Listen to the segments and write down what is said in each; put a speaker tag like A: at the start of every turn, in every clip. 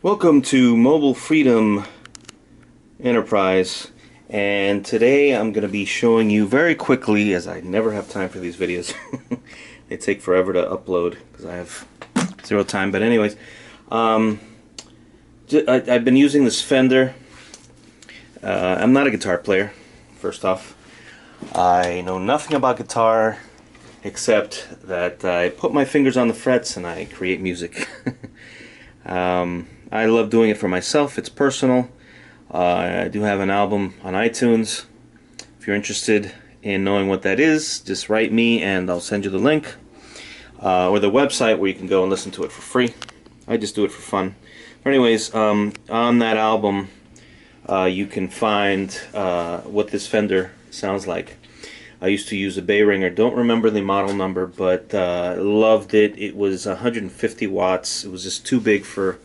A: Welcome to Mobile Freedom Enterprise, and today I'm going to be showing you very quickly, as I never have time for these videos. They take forever to upload because I have zero time, but anyways, I've been using this Fender. I'm not a guitar player, first off. I know nothing about guitar except that I put my fingers on the frets and I create music. I love doing it for myself. It's personal. I do have an album on iTunes. If you're interested in knowing what that is, just write me and I'll send you the link, or the website where you can go and listen to it for free. I just do it for fun. But anyways, on that album you can find what this Fender sounds like. I used to use a Bay Ringer. Don't remember the model number, but loved it. It was 150 watts. It was just too big for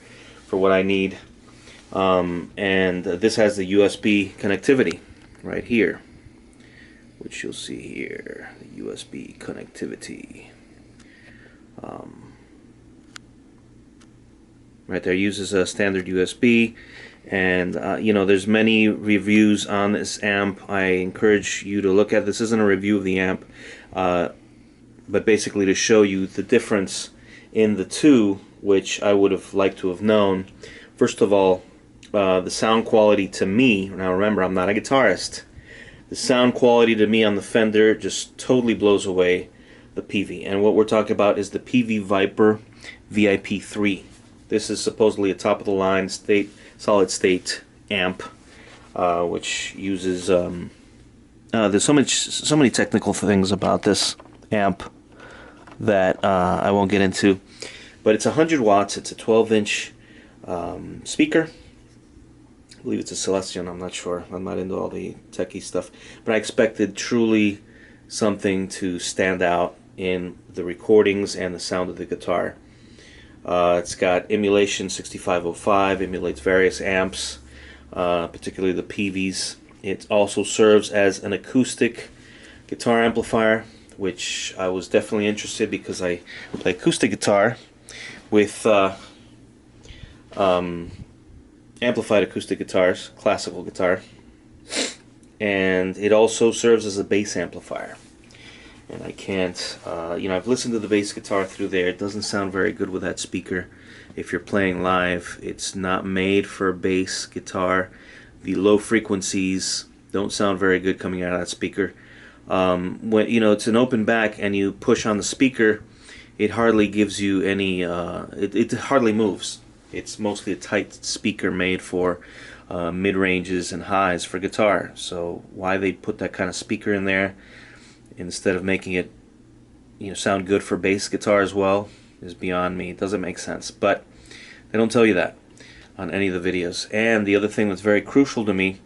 A: what I need. And this has the USB connectivity right here, which you'll see here. The USB connectivity. Right there, uses a standard USB. And you know, there's many reviews on this amp. I encourage you to look at this. Isn't a review of the amp, but basically to show you the difference in the two, which I would have liked to have known. First of all, the sound quality to me, now remember, I'm not a guitarist, the sound quality to me on the Fender just totally blows away the Peavey. And what we're talking about is the Peavey Vyper VIP3. This is supposedly a top of the line solid state amp, which uses there's so many technical things about this amp that I won't get into, but it's 100 watts. It's a 12-inch speaker. I believe it's a Celestion. I'm not sure. I'm not into all the techie stuff, but I expected truly something to stand out in the recordings and the sound of the guitar. It's got emulation 6505, emulates various amps, particularly the Peaveys. It also serves as an acoustic guitar amplifier, which I was definitely interested because I play acoustic guitar with amplified acoustic guitars, classical guitar, and it also serves as a bass amplifier. And I can't, you know, I've listened to the bass guitar through there. It doesn't sound very good with that speaker. If you're playing live, it's not made for a bass guitar. The low frequencies don't sound very good coming out of that speaker. When you know it's an open back and you push on the speaker, it hardly gives you any. It hardly moves. It's mostly a tight speaker made for mid ranges and highs for guitar. So why they put that kind of speaker in there instead of making it, you know, sound good for bass guitar as well is beyond me. It doesn't make sense, but they don't tell you that on any of the videos. And the other thing that's very crucial to me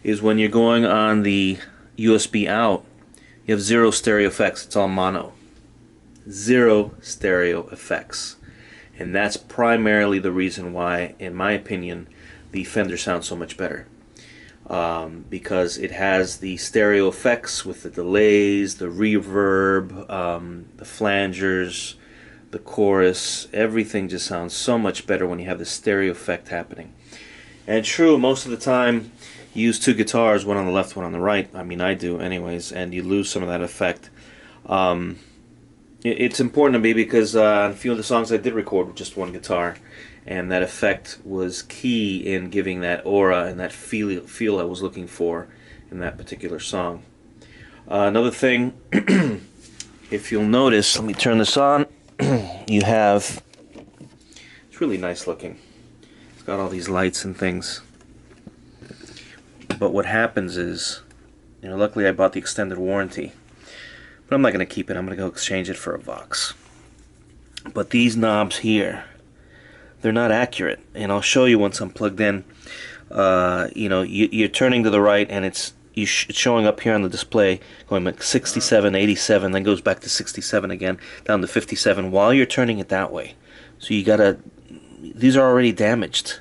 A: is when you're going on the USB out, you have zero stereo effects. It's all mono. Zero stereo effects. And that's primarily the reason why, in my opinion, the Fender sounds so much better. Because it has the stereo effects with the delays, the reverb, the flangers, the chorus. Everything just sounds so much better when you have the stereo effect happening. And true, most of the time you use two guitars, one on the left, one on the right. I mean, I do anyways, and you lose some of that effect. It's important to me because on a few of the songs I did record with just one guitar, and that effect was key in giving that aura and that feel I was looking for in that particular song. Another thing, if you'll notice, let me turn this on. You have, it's really nice looking. It's got all these lights and things. But what happens is, you know, luckily I bought the extended warranty. But I'm not going to keep it. I'm going to go exchange it for a Vox. But these knobs here, they're not accurate. And I'll show you once I'm plugged in. You know, you're turning to the right and it's showing up here on the display, going like 67, 87, then goes back to 67 again, down to 57, while you're turning it that way. So you gotta, these are already damaged.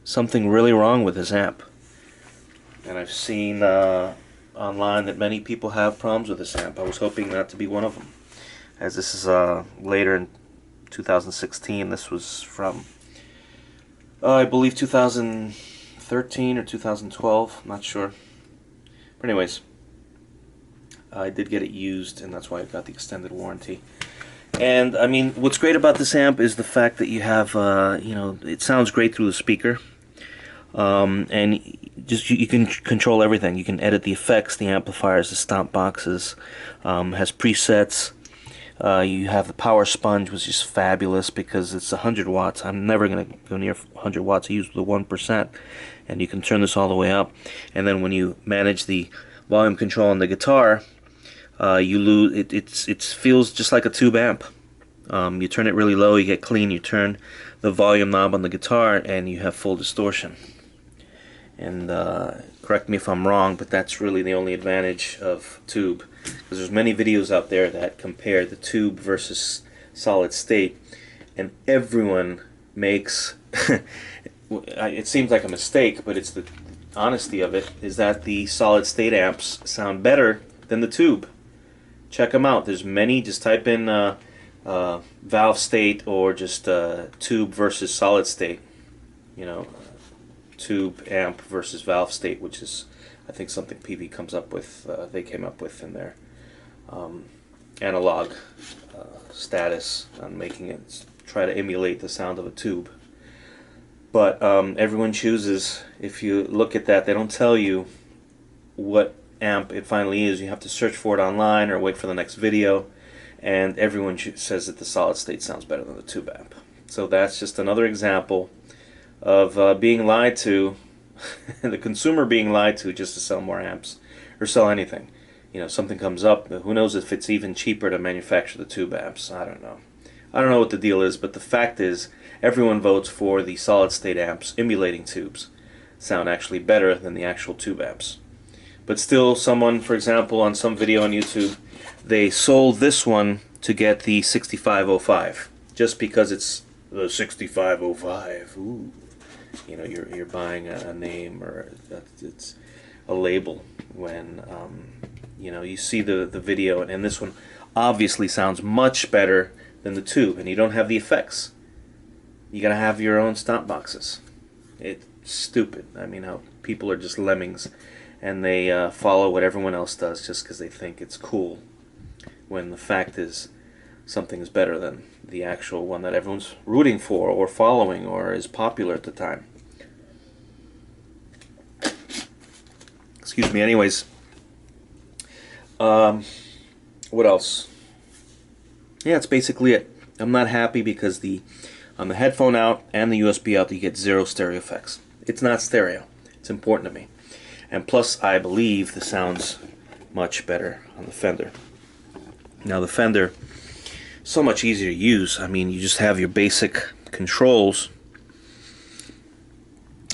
A: Something really wrong with this amp. And I've seen online that many people have problems with this amp. I was hoping not to be one of them, as this is later in 2016. This was from I believe 2013 or 2012, I'm not sure. But anyways, I did get it used, and that's why I got the extended warranty. And I mean, what's great about this amp is the fact that you have, you know, it sounds great through the speaker, and just you can control everything. You can edit the effects, the amplifiers, the stomp boxes. Has presets. You have the power sponge, which is fabulous because it's 100 watts. I'm never going to go near 100 watts. I use the 1%, and you can turn this all the way up. And then when you manage the volume control on the guitar, you lose it feels just like a tube amp. You turn it really low, you get clean. You turn the volume knob on the guitar, and you have full distortion. And correct me if I'm wrong, but that's really the only advantage of tube, because there's many videos out there that compare the tube versus solid state, and everyone makes it seems like a mistake, but it's the honesty of it, is that the solid state amps sound better than the tube. Check them out. There's many. Just type in valve state, or just tube versus solid state. You know, tube amp versus valve state, which is, I think, something Peavey comes up with. They came up with in their analog status on making it try to emulate the sound of a tube. But everyone chooses. If you look at that, they don't tell you what amp it finally is. You have to search for it online or wait for the next video, and everyone says that the solid state sounds better than the tube amp. So that's just another example of being lied to, the consumer being lied to just to sell more amps or sell anything. You know, something comes up, who knows if it's even cheaper to manufacture the tube amps. I don't know. I don't know what the deal is, but the fact is everyone votes for the solid state amps emulating tubes. Sound actually better than the actual tube amps. But still, someone, for example, on some video on YouTube, they sold this one to get the 6505 just because it's the 6505. Ooh. You know, you're buying a name, or it's a label when you know, you see the video, and this one obviously sounds much better than the tube, and you don't have the effects. You gotta have your own stomp boxes. It's stupid. I mean, how people are just lemmings, and they follow what everyone else does just because they think it's cool, when the fact is something is better than the actual one that everyone's rooting for or following or is popular at the time. Excuse me. Anyways, what else? Yeah, it's basically it. I'm not happy because on the headphone out and the USB out, you get zero stereo effects. It's not stereo. It's important to me. And plus, I believe the sound's much better on the Fender. Now, the Fender, so much easier to use. I mean, you just have your basic controls.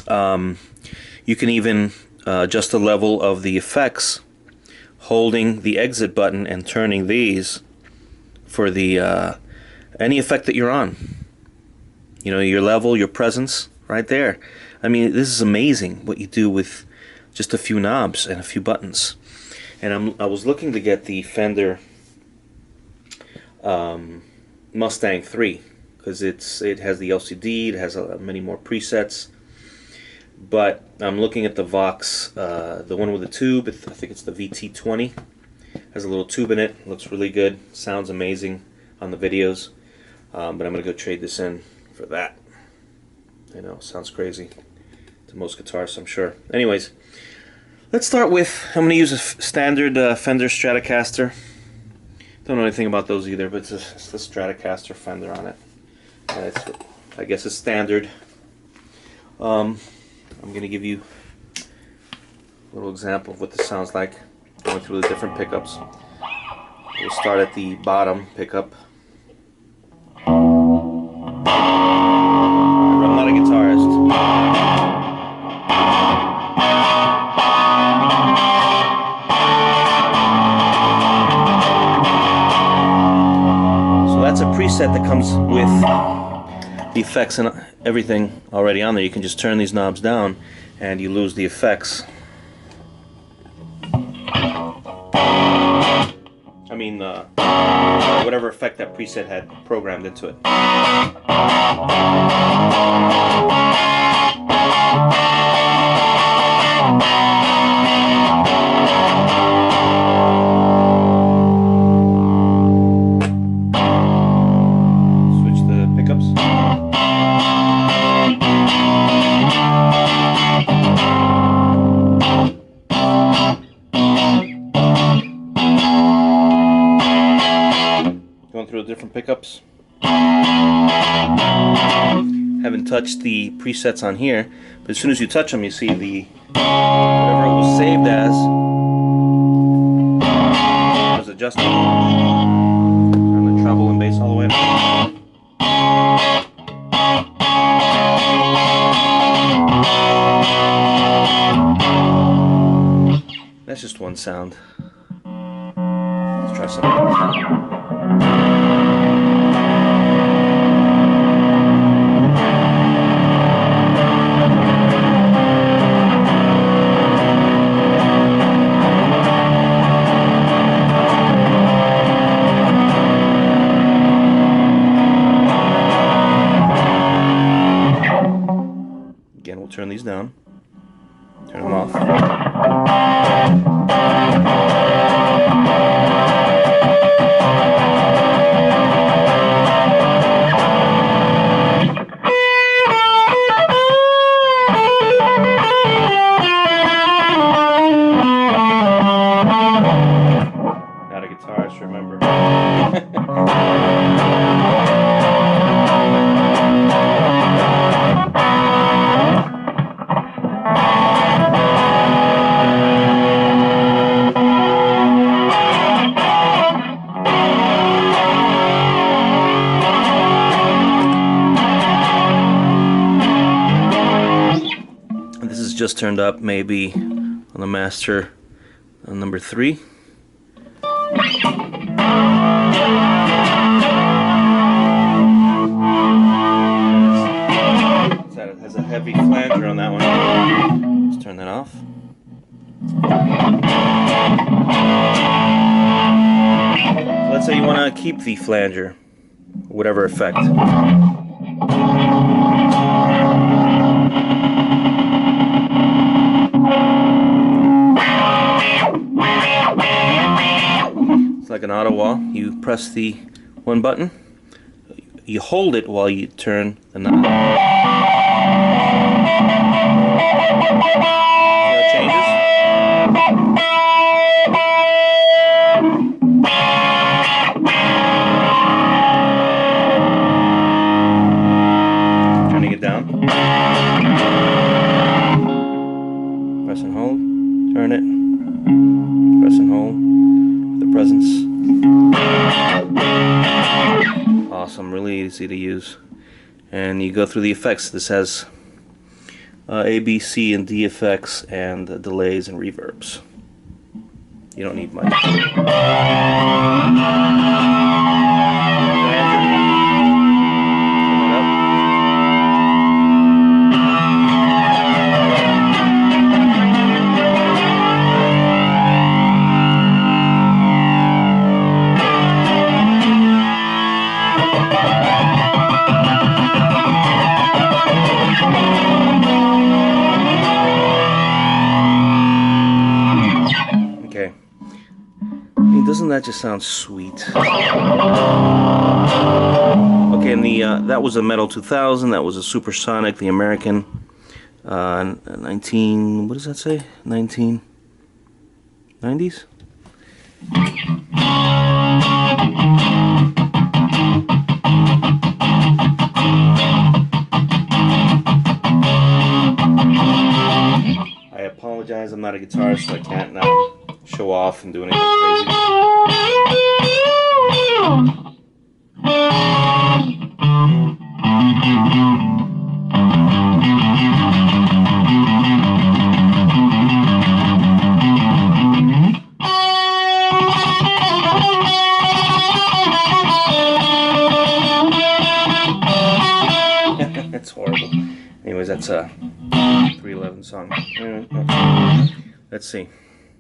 A: You can even adjust the level of the effects holding the exit button and turning these for the any effect that you're on. You know, your level, your presence, right there. I mean, this is amazing what you do with just a few knobs and a few buttons. And I was looking to get the Fender Mustang 3 because it has the LCD, it has many more presets. But I'm looking at the Vox, the one with the tube. I think it's the VT20. Has a little tube in it. Looks really good. Sounds amazing on the videos. But I'm going to go trade this in for that. I know, sounds crazy to most guitarists, I'm sure. Anyways, let's start with, I'm going to use a standard Fender Stratocaster. Don't know anything about those either, but it's the Stratocaster Fender on it. And I guess it's standard. I'm going to give you a little example of what this sounds like going through the different pickups. We'll start at the bottom pickup. I'm not a guitarist. So that's a preset that comes with the effects and everything already on there. You can just turn these knobs down and you lose the effects. I mean, whatever effect that preset had programmed into it. Switch the pickups. Going through the different pickups. Haven't touched the presets on here, but as soon as you touch them, you see the whatever it was saved as was adjusted. Turn the treble and bass all the way up. That's just one sound. Let's try something else. Again, we'll turn these down, turn them off. Not a guitarist, remember. This is just turned up maybe on the master on number 3. It has a heavy flanger on that one. Let's turn that off. So let's say you want to keep the flanger, whatever effect. It's like an auto wah. You press the one button, you hold it while you turn the knob. See how it changes? Turning it down. Press and hold. Turn it. Press and hold. The presence. Awesome, really easy to use. And you go through the effects. This has A, B, C, and D effects, and delays and reverbs. You don't need much. Okay. I mean, doesn't that just sound sweet? Okay, and the that was a Metal 2000. That was a Supersonic, the American. 19. What does that say? 1990s. I apologize. I'm not a guitarist, so I can't now show off and do anything crazy. That's horrible. Anyways, that's a 311 song. Let's see.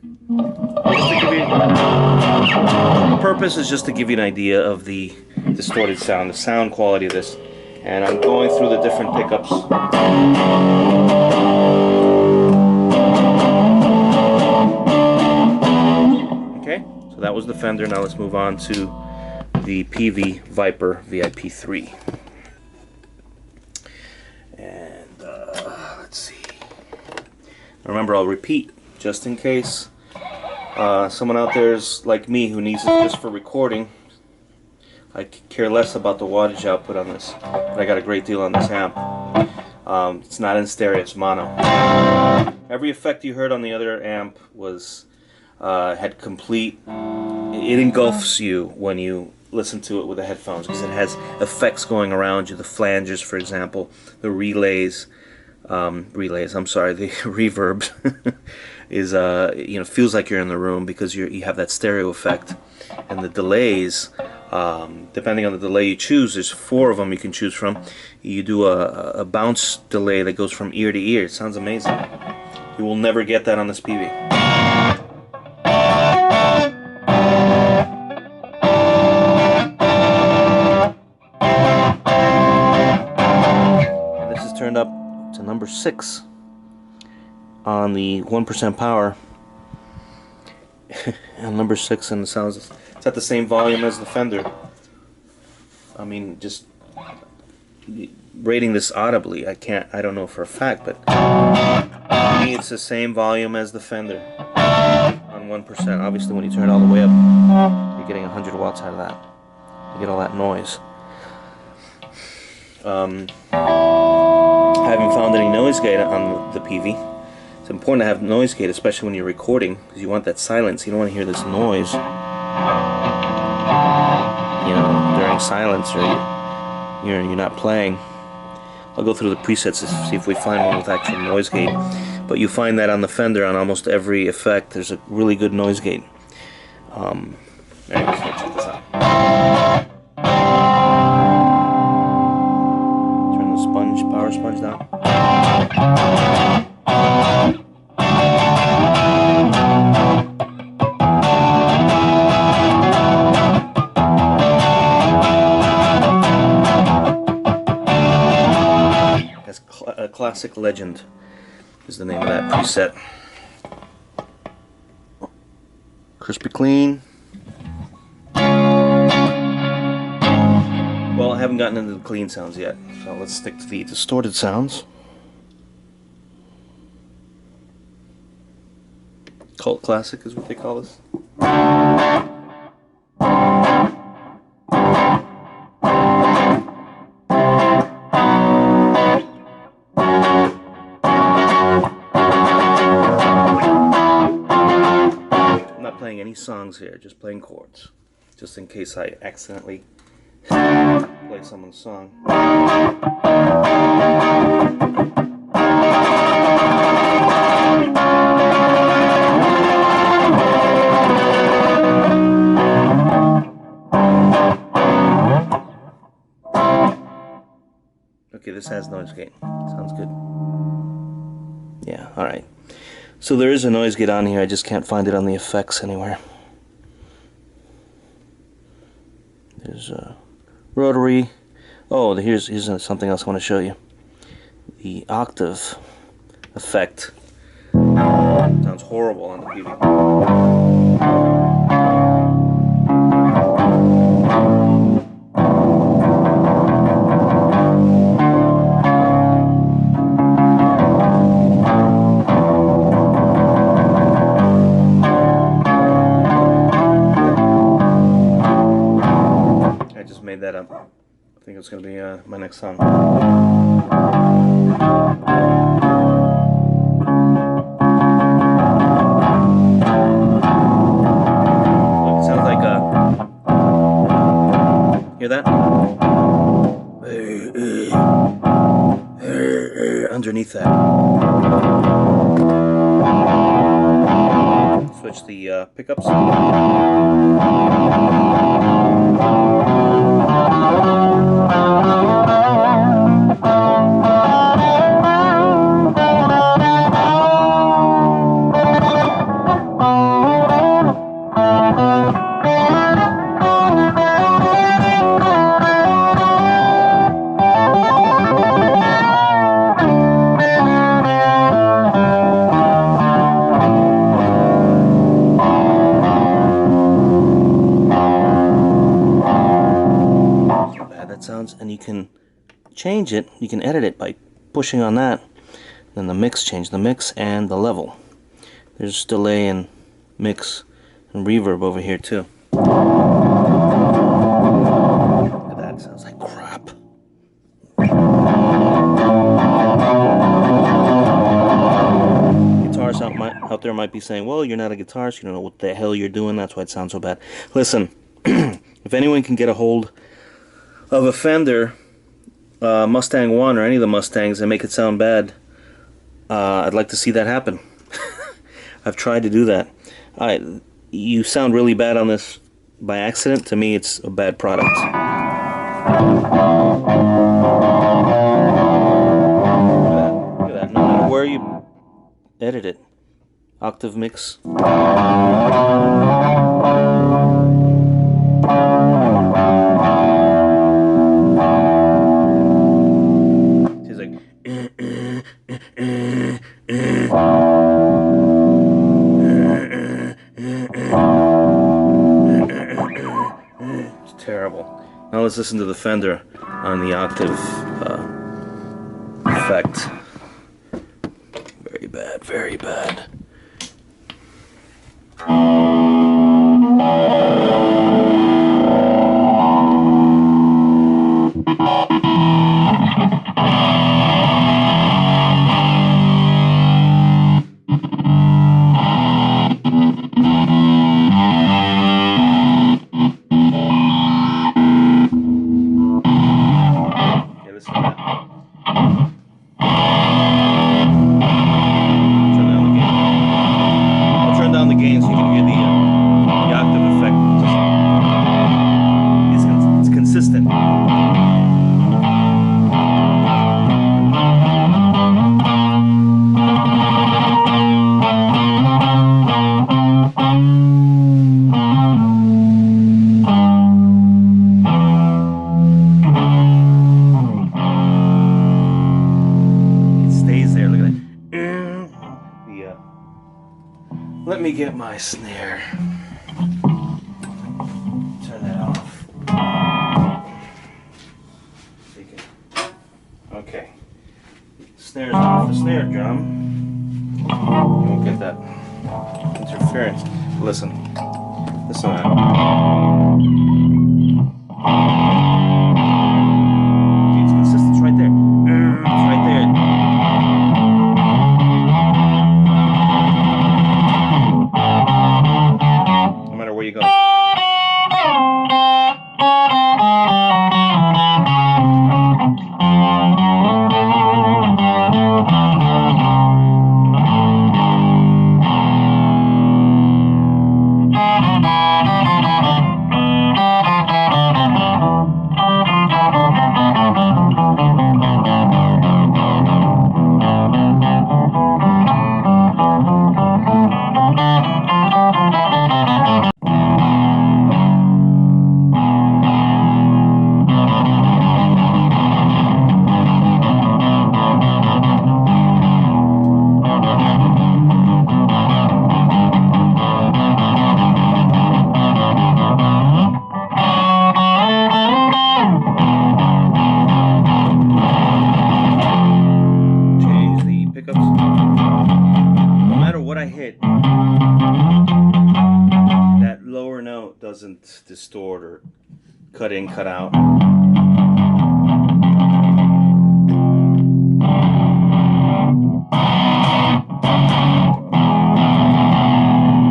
A: Just to give you, the purpose is just to give you an idea of the distorted sound, the sound quality of this. And I'm going through the different pickups. that was the Fender. Now let's move on to the Peavey Vyper VIP3. And let's see. Remember, I'll repeat just in case someone out there is like me who needs it just for recording. I care less about the wattage output on this, but I got a great deal on this amp. It's not in stereo, it's mono. Every effect you heard on the other amp was had complete. It engulfs you when you listen to it with the headphones, because it has effects going around you. The flangers, for example, the relays. I'm sorry, the reverb is feels like you're in the room because you have that stereo effect, and the delays, depending on the delay you choose, there's 4 of them you can choose from. You do a bounce delay that goes from ear to ear. It sounds amazing. You will never get that on this Peavey. And this is turned up to number 6 on the 1% power. And number 6, and it sounds, it's at the same volume as the Fender. I mean, just rating this audibly, I don't know for a fact, but to me it's the same volume as the Fender on 1%. Obviously when you turn it all the way up, you're getting 100 watts out of that. You get all that noise. I haven't found any noise gate on the Peavey. It's important to have noise gate, especially when you're recording, because you want that silence. You don't want to hear this noise, during silence, or you're not playing. I'll go through the presets to see if we find one with actual noise gate. But you find that on the Fender, on almost every effect, there's a really good noise gate. Anyways, let's check this out. Turn the power sponge down. Classic Legend is the name of that preset. Crispy clean. Well, I haven't gotten into the clean sounds yet, so let's stick to the distorted sounds. Cult classic is what they call this. Any songs here, just playing chords, just in case I accidentally play someone's song. Okay, this has noise gate. Sounds good. Yeah, alright. So there is a noise gate on here, I just can't find it on the effects anywhere. There's a rotary. Oh, here's something else I want to show you. The Octave Effect. Sounds horrible on the Peavey. Made that up. I think it's going to be my next song. Look, it sounds like hear that? Underneath that. Switch the pickups. change it, you can edit it by pushing on that. Then the mix, change the mix and the level. There's delay and mix and reverb over here too. Look at that, sounds like crap. Guitarists out there might be saying, well, you're not a guitarist, you don't know what the hell you're doing, that's why it sounds so bad. Listen, if anyone can get a hold of a Fender Mustang 1 or any of the Mustangs and make it sound bad, I'd like to see that happen. I've tried to do that. You sound really bad on this by accident. To me, it's a bad product. Look at that. No matter where you edit it. Octave mix. It's like it's terrible. Now let's listen to the Fender on the Octave Effect. Very bad, very bad. Let me get my snare. Turn that off. Okay. Snare's off the snare drum. You won't get that interference. Listen. Listen to that. See, it's consistent. It's right there. It's right there. Where you go. That lower note doesn't distort or cut in, cut out.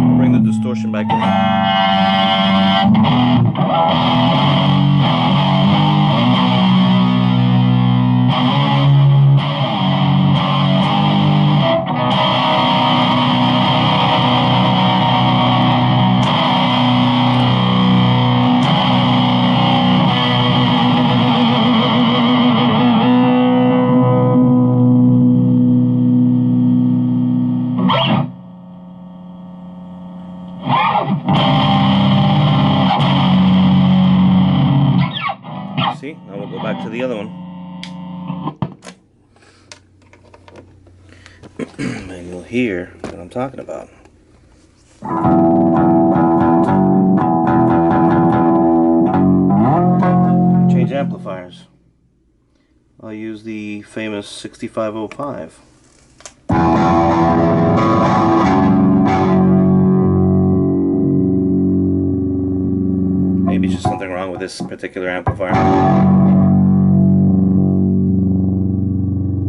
A: I'll bring the distortion back in. See, now we'll go back to the other one. And you'll hear what I'm talking about. Change amplifiers. I'll use the famous 6505. Maybe just something wrong with this particular amplifier.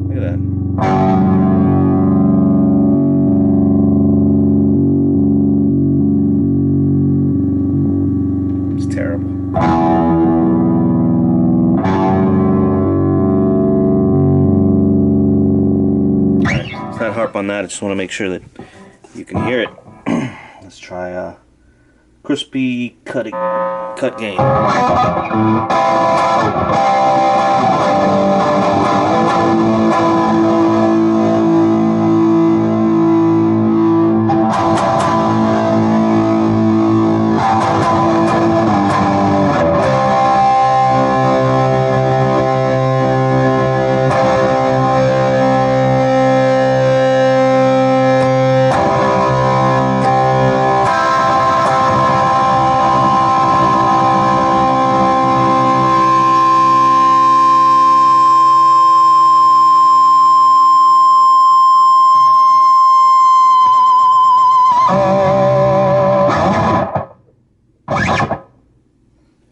A: Look at that. It's terrible. Alright, let's not harp on that. I just want to make sure that you can hear it. Let's try crispy cut gain.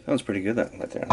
A: Sounds pretty good that right there.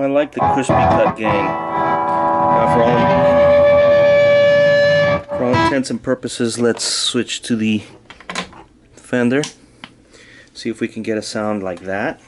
A: I like the crispy cut gain. Now for all intents and purposes, let's switch to the Fender. See if we can get a sound like that.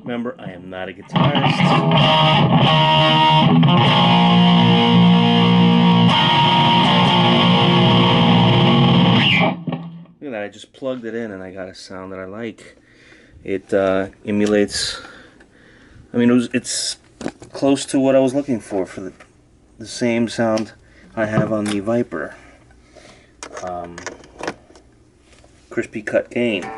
A: Remember, I am not a guitarist. Look at that, I just plugged it in and I got a sound that I like. It emulates, I mean, it's close to what I was looking for the same sound I have on the Vyper. Crispy cut gain.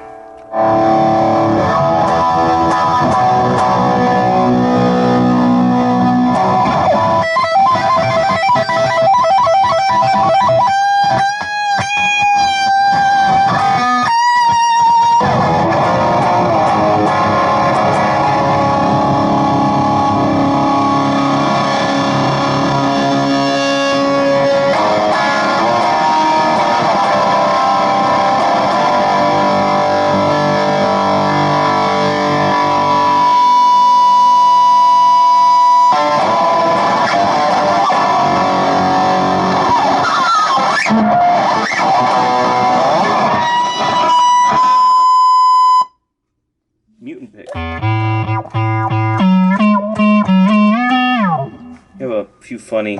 A: a few funny.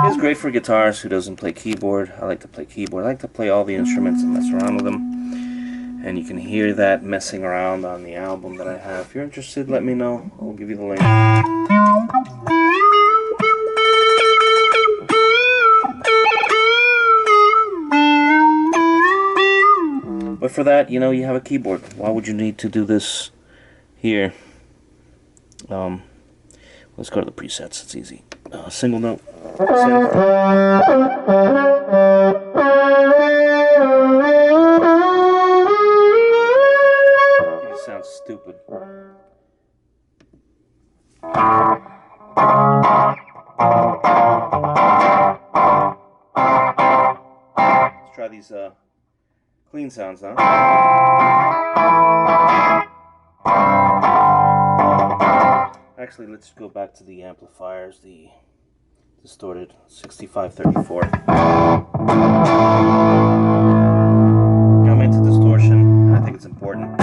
A: It's great for guitars who doesn't play keyboard. I like to play keyboard. I like to play all the instruments and mess around with them. And you can hear that messing around on the album that I have. If you're interested, let me know. I'll give you the link. But for that, you know, you have a keyboard. Why would you need to do this here? Let's go to the presets. It's easy. Single note. Synth. It sounds stupid. Let's try these clean sounds now. Actually, let's go back to the amplifiers, the distorted 6534. I'm into distortion, and I think it's important.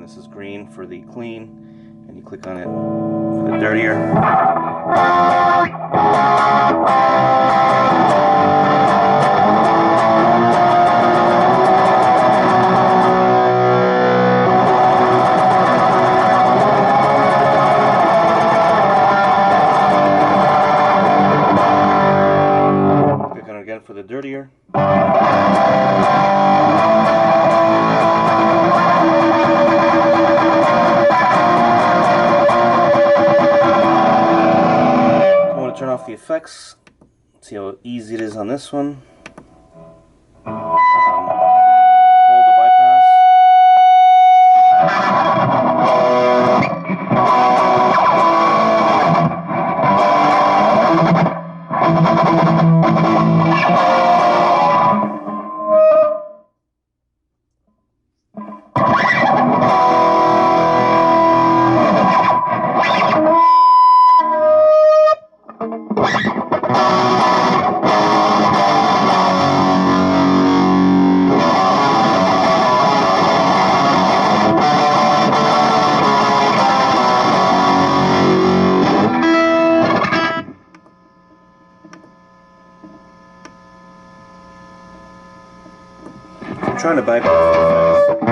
A: This is green for the clean, and you click on it for the dirtier. Click on it again for the dirtier. Turn off the effects. See how easy it is on this one. Hold the bypass. I'm trying to bypass the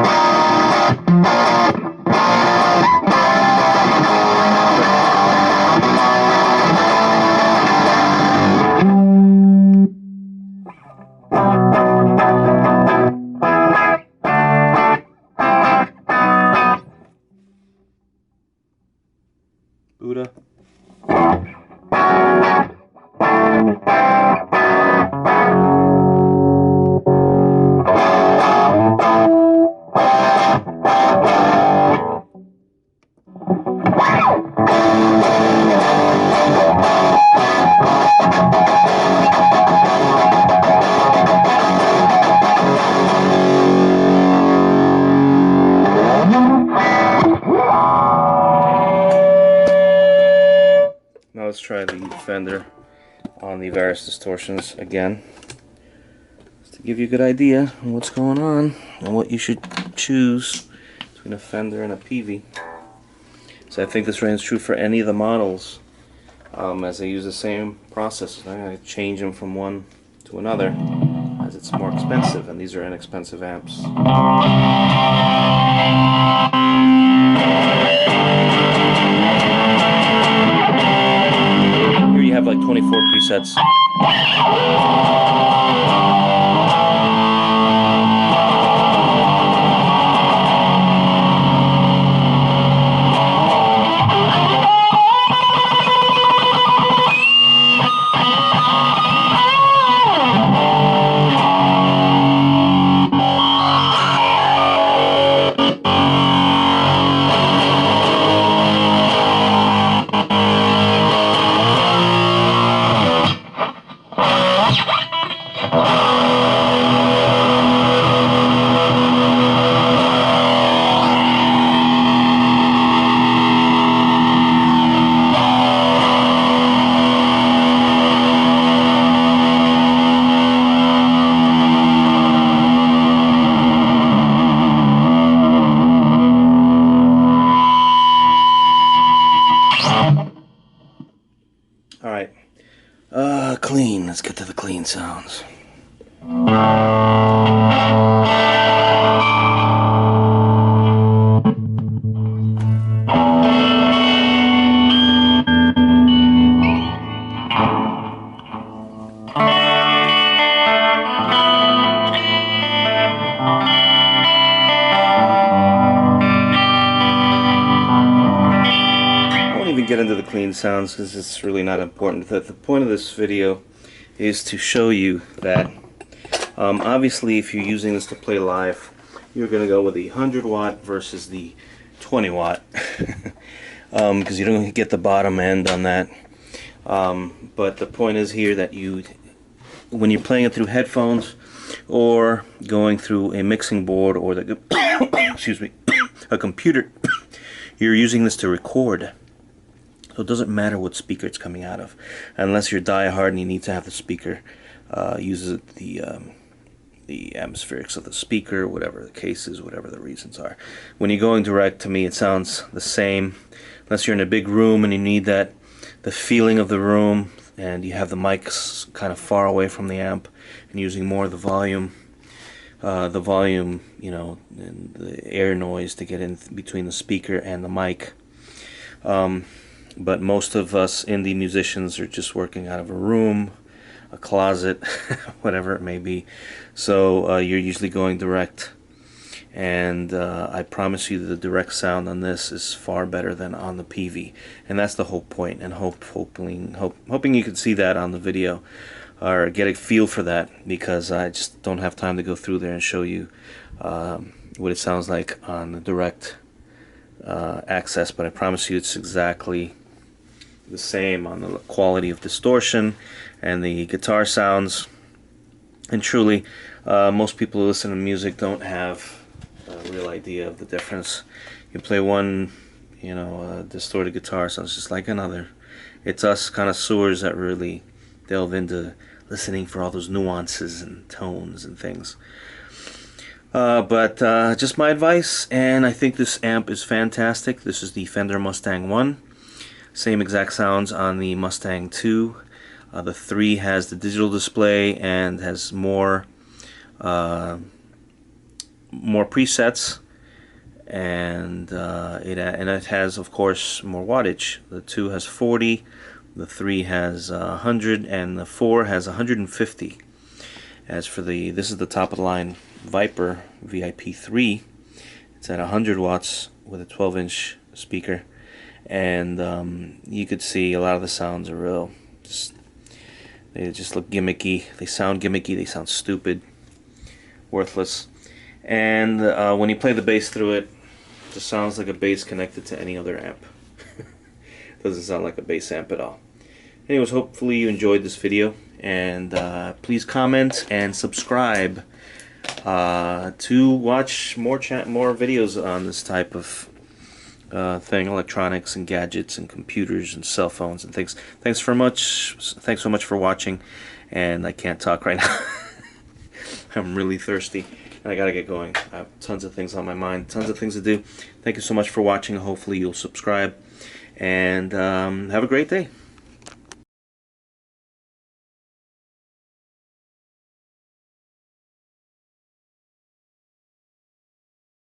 A: Buddha. Now let's try the Fender on the various distortions again, just to give you a good idea of what's going on and what you should choose between a Fender and a Peavey. So I think this reigns true for any of the models, as they use the same process. I'm going to change them from one to another as it's more expensive, and these are inexpensive amps. Here you have like 24 presets. clean. Let's get to the clean sounds. Get into the clean sounds because it's really not important. The point of this video is to show you that obviously if you're using this to play live, you're going to go with the 100 watt versus the 20 watt because you don't get the bottom end on that. But the point is here that when you're playing it through headphones or going through a mixing board or the excuse me, a computer, you're using this to record. So it doesn't matter what speaker it's coming out of, unless you're die-hard and you need to have the speaker use the atmospherics of the speaker, whatever the case is, whatever the reasons are. When you're going direct, to me, it sounds the same, unless you're in a big room and you need the feeling of the room, and you have the mics kind of far away from the amp and using more of the volume, you know, and the air noise to get in between the speaker and the mic. But most of us indie musicians are just working out of a room, a closet, whatever it may be. So you're usually going direct. And I promise you the direct sound on this is far better than on the Peavey. And that's the whole point. And hoping you can see that on the video or get a feel for that, because I just don't have time to go through there and show you what it sounds like on the direct access. But I promise you it's exactly the same on the quality of distortion and the guitar sounds. And truly, most people who listen to music don't have a real idea of the difference. You play one, you know, distorted guitar sounds just like another. It's us connoisseurs that really delve into listening for all those nuances and tones and things. But just my advice, and I think this amp is fantastic. This is the Fender Mustang 1. Same exact sounds on the Mustang 2. The 3 has the digital display and has more presets, and it has, of course, more wattage. The 2 has 40, the 3 has 100, and the 4 has 150. As for this is the top of the line Vyper VIP3. It's at 100 watts with a 12-inch speaker. And you could see a lot of the sounds are real. They just look gimmicky. They sound gimmicky. They sound stupid, worthless. And when you play the bass through it, it just sounds like a bass connected to any other amp. Doesn't sound like a bass amp at all. Anyways, hopefully you enjoyed this video, and please comment and subscribe to watch more videos on this type of thing, electronics and gadgets and computers and cell phones and things. Thanks so much for watching, and I can't talk right now. I'm really thirsty and I gotta get going. I have tons of things on my mind, tons of things to do. Thank you so much for watching. Hopefully you'll subscribe, and have a great day.